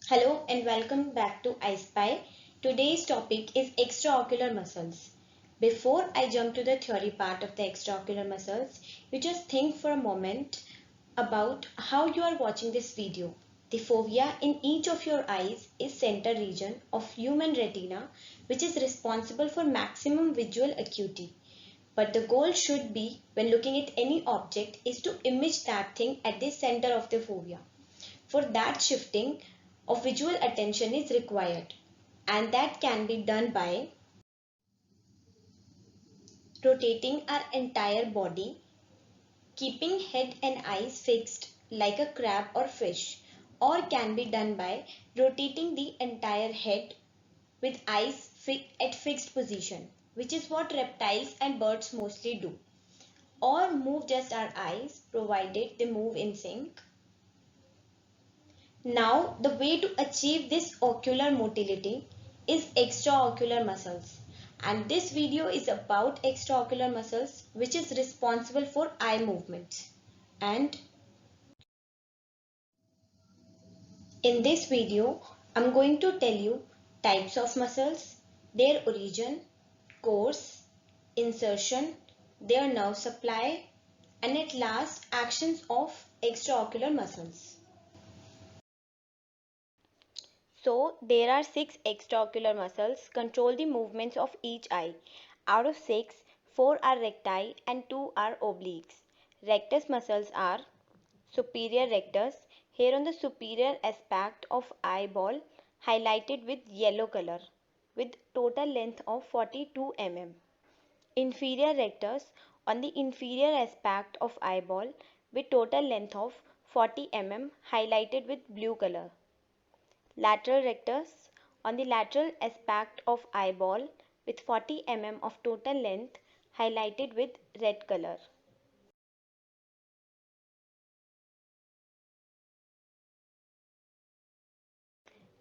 Hello and welcome back to iSpy. Today's topic is extraocular muscles. Before I jump to the theory part of the extraocular muscles, you just think for a moment about how you are watching this video. The fovea in each of your eyes is center region of human retina, which is responsible for maximum visual acuity. But the goal should be, when looking at any object, is to image that thing at the center of the fovea. For that, shifting of visual attention is required, and that can be done by rotating our entire body, keeping head and eyes fixed like a crab or fish, or can be done by rotating the entire head with eyes at fixed position, which is what reptiles and birds mostly do, or move just our eyes provided they move in sync. Now, the way to achieve this ocular motility is extraocular muscles. And this video is about extraocular muscles, which is responsible for eye movements. And in this video, I'm going to tell you types of muscles, their origin, course, insertion, their nerve supply, and at last actions of extraocular muscles. So there are six extraocular muscles control the movements of each eye. Out of six, four are recti and two are obliques. Rectus muscles are superior rectus, here on the superior aspect of eyeball, highlighted with yellow color, with total length of 42 mm. Inferior rectus on the inferior aspect of eyeball, with total length of 40 mm, highlighted with blue color. Lateral rectus on the lateral aspect of eyeball with 40 mm of total length, highlighted with red color.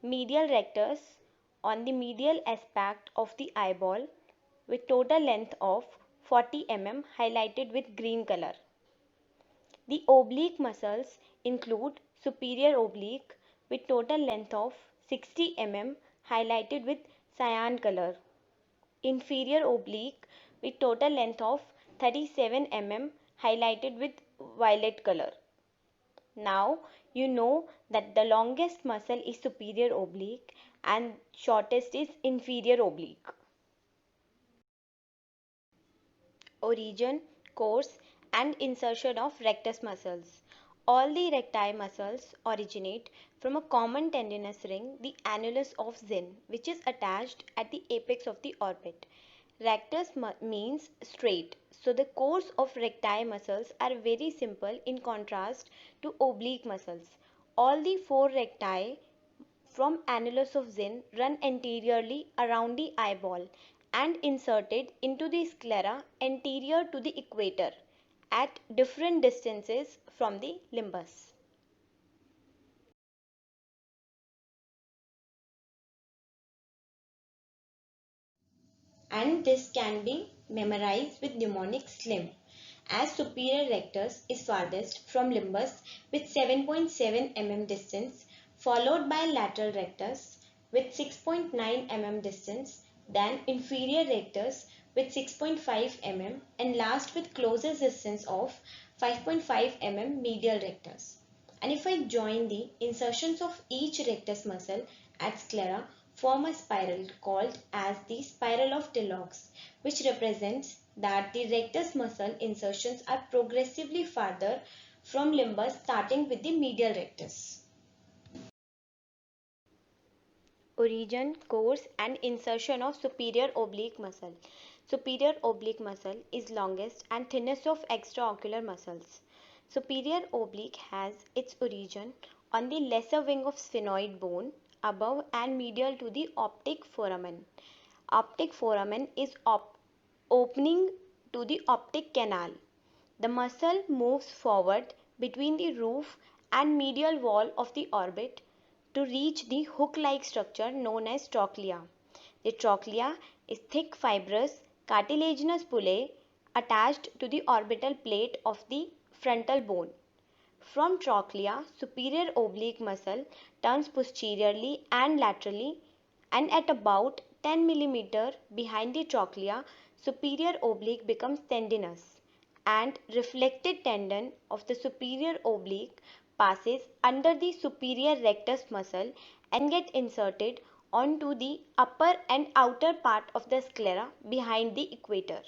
Medial rectus on the medial aspect of the eyeball with total length of 40 mm, highlighted with green color. The oblique muscles include superior oblique with total length of 60 mm, highlighted with cyan color. Inferior oblique with total length of 37 mm, highlighted with violet color. Now you know that the longest muscle is superior oblique and shortest is inferior oblique. Origin, course and insertion of rectus muscles. All the recti muscles originate from a common tendinous ring, the annulus of Zinn, which is attached at the apex of the orbit. Rectus means straight, so the course of recti muscles are very simple in contrast to oblique muscles. All the four recti from annulus of Zinn run anteriorly around the eyeball and inserted into the sclera anterior to the equator at different distances from the limbus. And this can be memorized with mnemonics lim, as superior rectus is farthest from limbus with 7.7 mm distance, followed by lateral rectus with 6.9 mm distance, then inferior rectus with 6.5 mm, and last with closest distance of 5.5 mm medial rectus. And if I join the insertions of each rectus muscle at sclera, form a spiral called as the spiral of Tellox, which represents that the rectus muscle insertions are progressively farther from limbus, starting with the medial rectus. Origin, course and insertion of superior oblique muscle. Superior oblique muscle is longest and thinnest of extraocular muscles. Superior oblique has its origin on the lesser wing of sphenoid bone above and medial to the optic foramen. Optic foramen is opening to the optic canal. The muscle moves forward between the roof and medial wall of the orbit to reach the hook-like structure known as trochlea. The trochlea is thick fibrous cartilaginous bullae attached to the orbital plate of the frontal bone. From trochlea, superior oblique muscle turns posteriorly and laterally, and at about 10 mm behind the trochlea, superior oblique becomes tendinous, and reflected tendon of the superior oblique passes under the superior rectus muscle and get inserted onto the upper and outer part of the sclera behind the equator.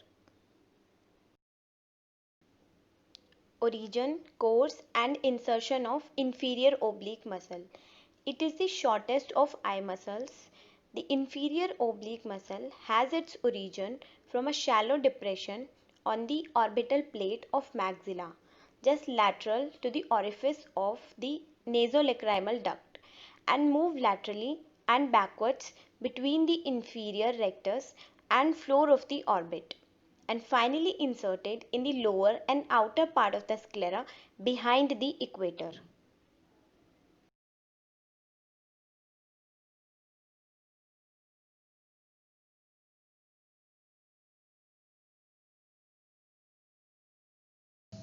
Origin, course and insertion of inferior oblique muscle. It is the shortest of eye muscles. The inferior oblique muscle has its origin from a shallow depression on the orbital plate of maxilla, just lateral to the orifice of the nasolacrimal duct, and move laterally and backwards between the inferior rectus and floor of the orbit, and finally inserted in the lower and outer part of the sclera behind the equator.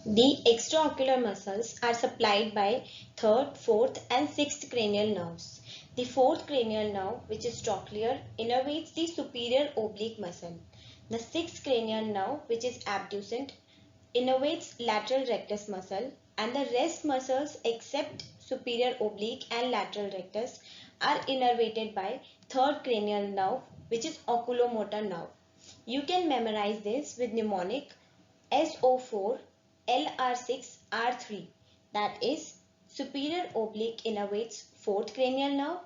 The extraocular muscles are supplied by third, fourth and sixth cranial nerves. The fourth cranial nerve, which is trochlear, innervates the superior oblique muscle. The sixth cranial nerve, which is abducent, innervates lateral rectus muscle, and the rest muscles except superior oblique and lateral rectus are innervated by third cranial nerve, which is oculomotor nerve. You can memorize this with mnemonic SO4 LR6 R3, that is superior oblique innervates fourth cranial nerve,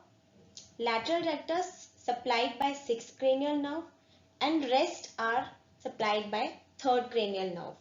lateral rectus supplied by sixth cranial nerve, and rest are supplied by third cranial nerve.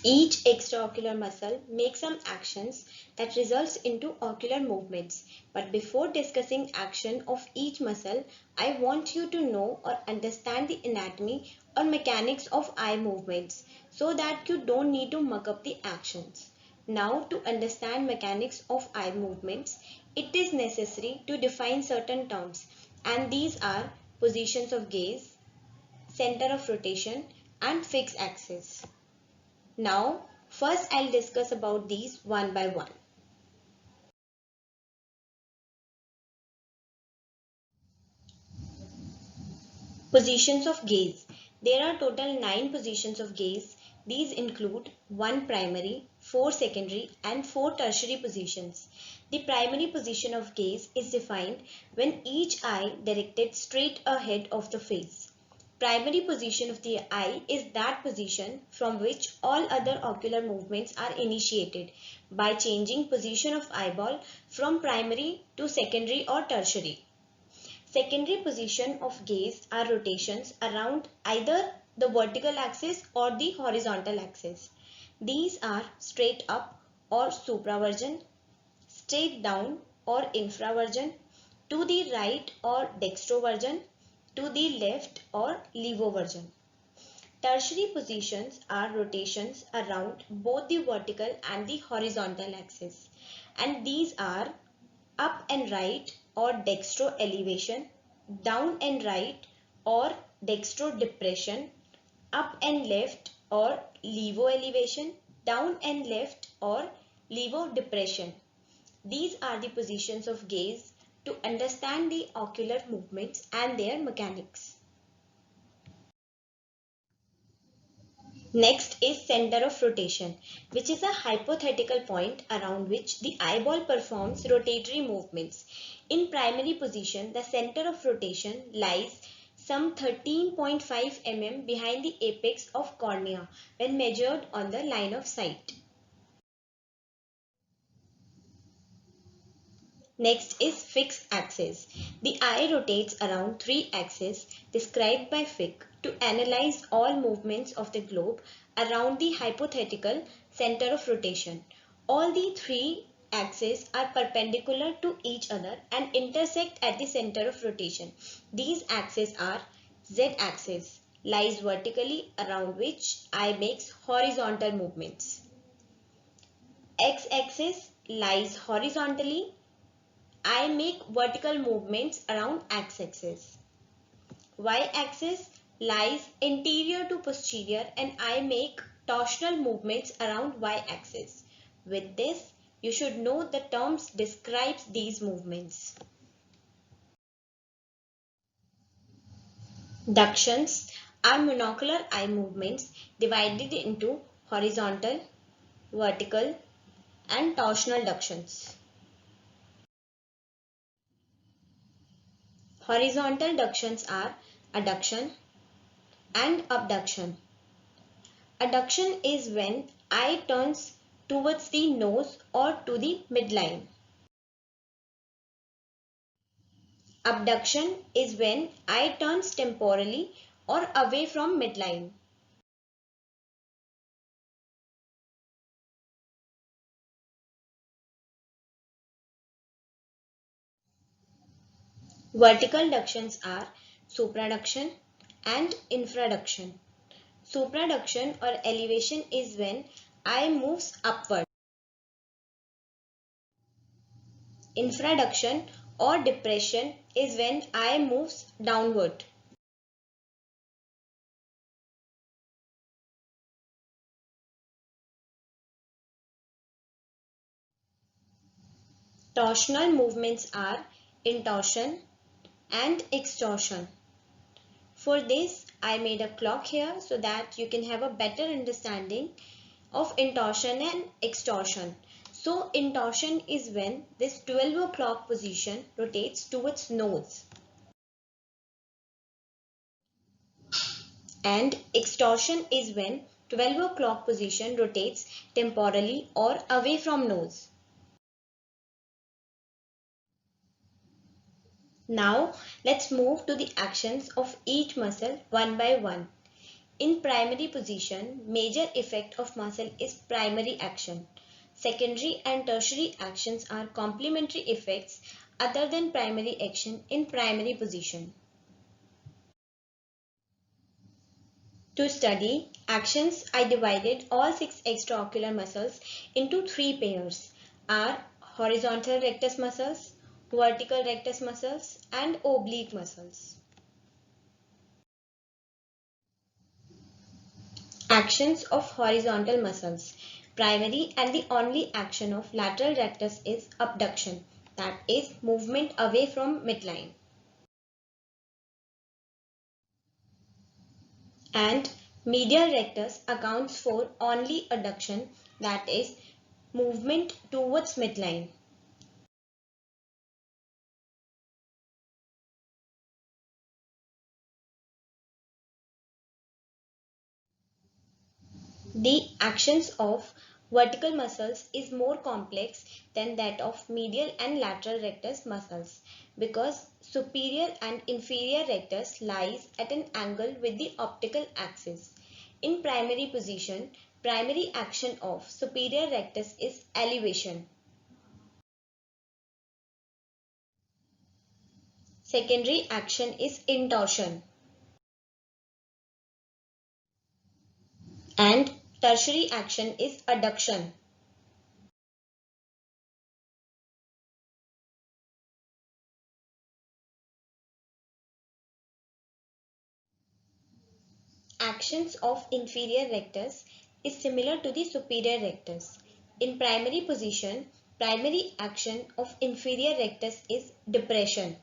Each extraocular muscle makes some actions that results into ocular movements. But before discussing action of each muscle, I want you to know or understand the anatomy or mechanics of eye movements so that you don't need to muck up the actions. Now, to understand mechanics of eye movements, it is necessary to define certain terms, and these are positions of gaze, center of rotation and fixed axis. Now, first I'll discuss about these one by one. Positions of gaze. There are total 9 positions of gaze. These include 1 primary, 4 secondary and 4 tertiary positions. The primary position of gaze is defined when each eye directed straight ahead of the face. Primary position of the eye is that position from which all other ocular movements are initiated by changing position of eyeball from primary to secondary or tertiary. Secondary position of gaze are rotations around either the vertical axis or the horizontal axis. These are straight up or supraversion, straight down or infraversion, to the right or dextroversion, to the left or levoversion. Tertiary positions are rotations around both the vertical and the horizontal axis, and these are up and right or dextro elevation, down and right or dextro depression, up and left or levo elevation, down and left or levo depression. These are the positions of gaze to understand the ocular movements and their mechanics. Next is center of rotation, which is a hypothetical point around which the eyeball performs rotatory movements. In primary position, the center of rotation lies some 13.5 mm behind the apex of cornea when measured on the line of sight. Next is fixed axis. The eye rotates around 3 axes described by Fick to analyze all movements of the globe around the hypothetical center of rotation. All the 3 axes are perpendicular to each other and intersect at the center of rotation. These axes are z-axis, lies vertically around which eye makes horizontal movements. X-axis lies horizontally. I make vertical movements around x-axis. Y-axis lies anterior to posterior and I make torsional movements around y-axis. With this, you should know the terms describes these movements. Ductions are monocular eye movements divided into horizontal, vertical, and torsional ductions. Horizontal ductions are adduction and abduction. Adduction is when eye turns towards the nose or to the midline. Abduction is when eye turns temporally or away from midline. Vertical ductions are supraduction and infraduction. Supraduction or elevation is when eye moves upward. Infraduction or depression is when eye moves downward. Torsional movements are intorsion and extorsion. For this, I made a clock here so that you can have a better understanding of intorsion and extorsion. So intorsion is when this 12 o'clock position rotates towards nose, and extorsion is when 12 o'clock position rotates temporally or away from nose. Now let's move to the actions of each muscle one by one. In primary position, major effect of muscle is primary action. Secondary and tertiary actions are complementary effects other than primary action in primary position. To study actions, I divided all 6 extraocular muscles into 3 pairs, are horizontal rectus muscles, vertical rectus muscles and oblique muscles. Actions of horizontal muscles. Primary and the only action of lateral rectus is abduction, that is movement away from midline. And medial rectus accounts for only adduction, that is movement towards midline. The actions of vertical muscles is more complex than that of medial and lateral rectus muscles because superior and inferior rectus lies at an angle with the optical axis. In primary position, primary action of superior rectus is elevation. Secondary action is intorsion. And tertiary action is adduction. Actions of inferior rectus is similar to the superior rectus. In primary position, primary action of inferior rectus is depression.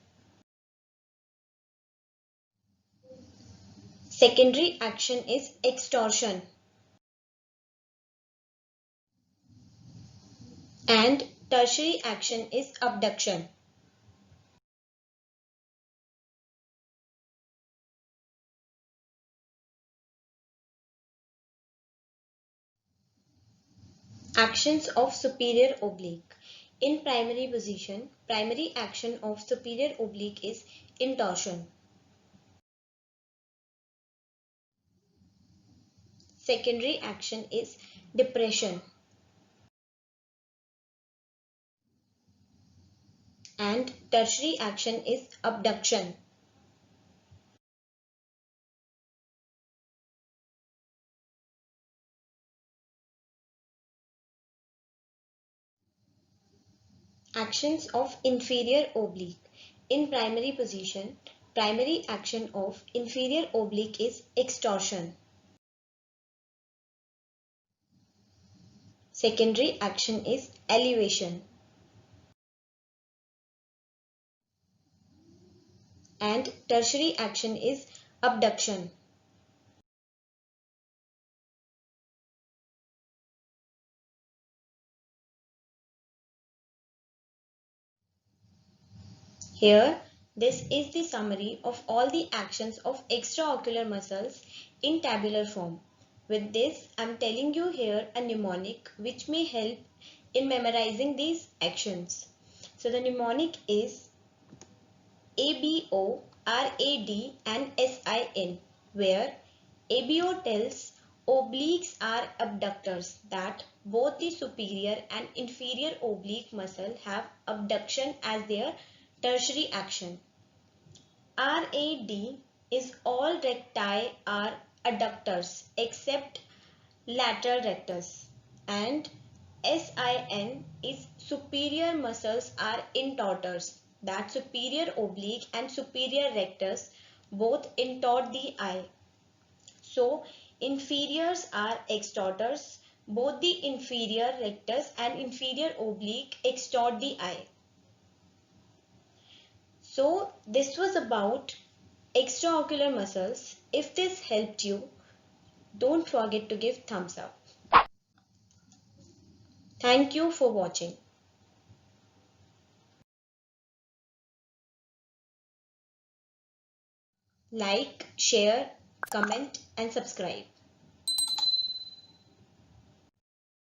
Secondary action is extorsion. And tertiary action is abduction. Actions of superior oblique. In primary position, primary action of superior oblique is intorsion. Secondary action is depression. And tertiary action is abduction. Actions of inferior oblique. In primary position, Primary action of inferior oblique is extorsion. Secondary action is elevation. And tertiary action is abduction. Here, this is the summary of all the actions of extraocular muscles in tabular form. With this, I am telling you here a mnemonic which may help in memorizing these actions. So the mnemonic is ABO, RAD and SIN, where ABO tells obliques are abductors, that both the superior and inferior oblique muscle have abduction as their tertiary action. RAD is all recti are adductors except lateral rectus, and SIN is superior muscles are intorters, that superior oblique and superior rectus both intort the eye. So inferiors are extorters, both the inferior rectus and inferior oblique extort the eye. So this was about extraocular muscles. If this helped you, don't forget to give thumbs up. Thank you for watching. Like, share, comment and subscribe.